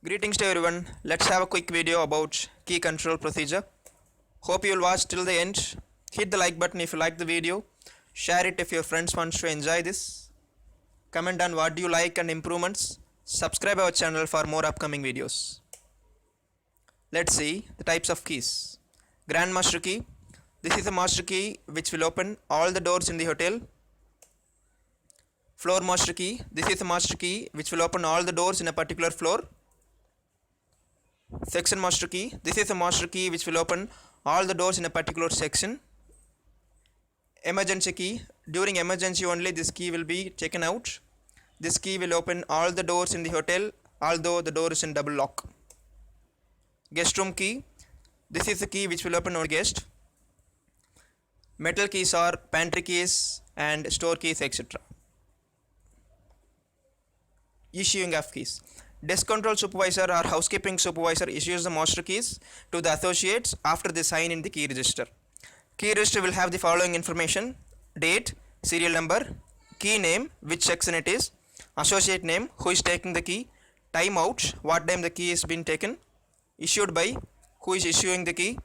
Greetings to everyone. Let's have a quick video about key control procedure. Hope you'll watch till the end. Hit the like button if you like the video. Share it if your friends want to enjoy this. Comment on what do you like and improvements. Subscribe our channel for more upcoming videos. Let's see the types of keys. Grand Master Key. This is a master key which will open all the doors in the hotel. Floor Master Key. This is a master key which will open all the doors in a particular floor. Section Master Key. This is a master key which will open all the doors in a particular section. Emergency Key. During emergency only this key will be taken out. This key will open all the doors in the hotel although the door is in double lock. Guest Room Key. This is the key which will open our guest. Metal keys are pantry keys and store keys, etc. Issuing of keys. Desk control supervisor or housekeeping supervisor issues the master keys to the associates after they sign in the key register. Key register will have the following information: date, serial number, key name, which section it is, associate name, who is taking the key, time out, what time the key is been taken, issued by, who is issuing the key,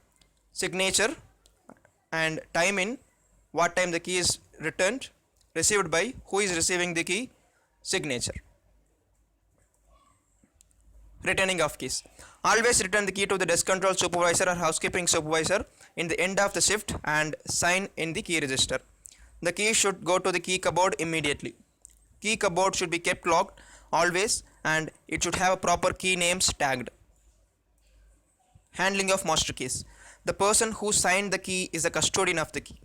signature, and time in, what time the key is returned, received by, who is receiving the key, signature. Returning of keys. Always return the key to the desk control supervisor or housekeeping supervisor in the end of the shift and sign in the key register. The key should go to the key cupboard immediately. Key cupboard should be kept locked always and it should have a proper key names tagged. Handling of master keys. The person who signed the key is the custodian of the key.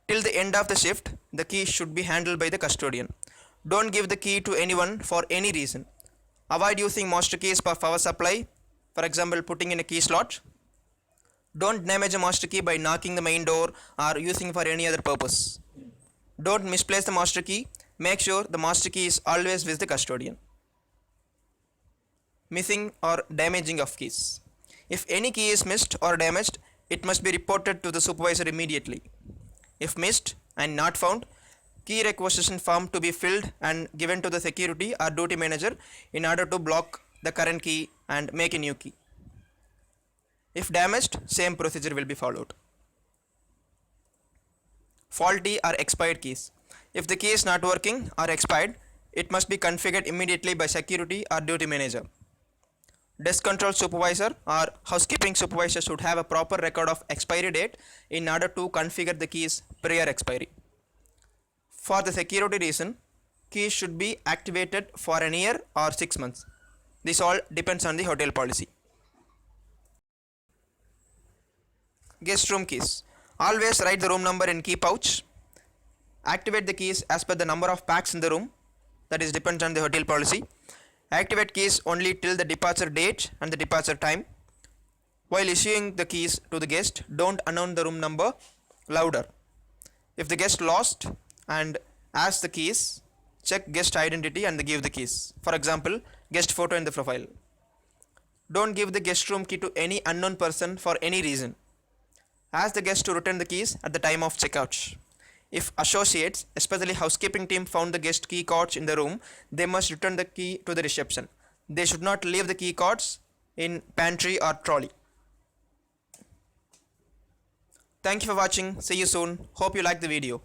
Till the end of the shift, the key should be handled by the custodian. Don't give the key to anyone for any reason. Avoid using master keys for power supply, for example putting in a key slot. Don't damage a master key by knocking the main door or using for any other purpose. Don't misplace the master key. Make sure the master key is always with the custodian. Missing or damaging of keys. If any key is missed or damaged, it must be reported to the supervisor immediately. If missed and not found, key requisition form to be filled and given to the security or duty manager in order to block the current key and make a new key. If damaged, same procedure will be followed. Faulty or expired keys. If the key is not working or expired, it must be configured immediately by security or duty manager. Desk control supervisor or housekeeping supervisor should have a proper record of expiry date in order to configure the keys prior expiry. For the security reason, keys should be activated for an year or 6 months. This all depends on the hotel policy. Guest room keys. Always write the room number in key pouch. Activate the keys as per the number of packs in the room. That is depends on the hotel policy. Activate keys only till the departure date and the departure time. While issuing the keys to the guest, don't announce the room number louder. If the guest lost and ask the keys, check guest identity and give the keys. For example, guest photo in the profile. Don't give the guest room key to any unknown person for any reason. Ask the guest to return the keys at the time of checkout. If associates, especially housekeeping team, found the guest key cards in the room, they must return the key to the reception. They should not leave the key cards in pantry or trolley. Thank you for watching. See you soon. Hope you like the video.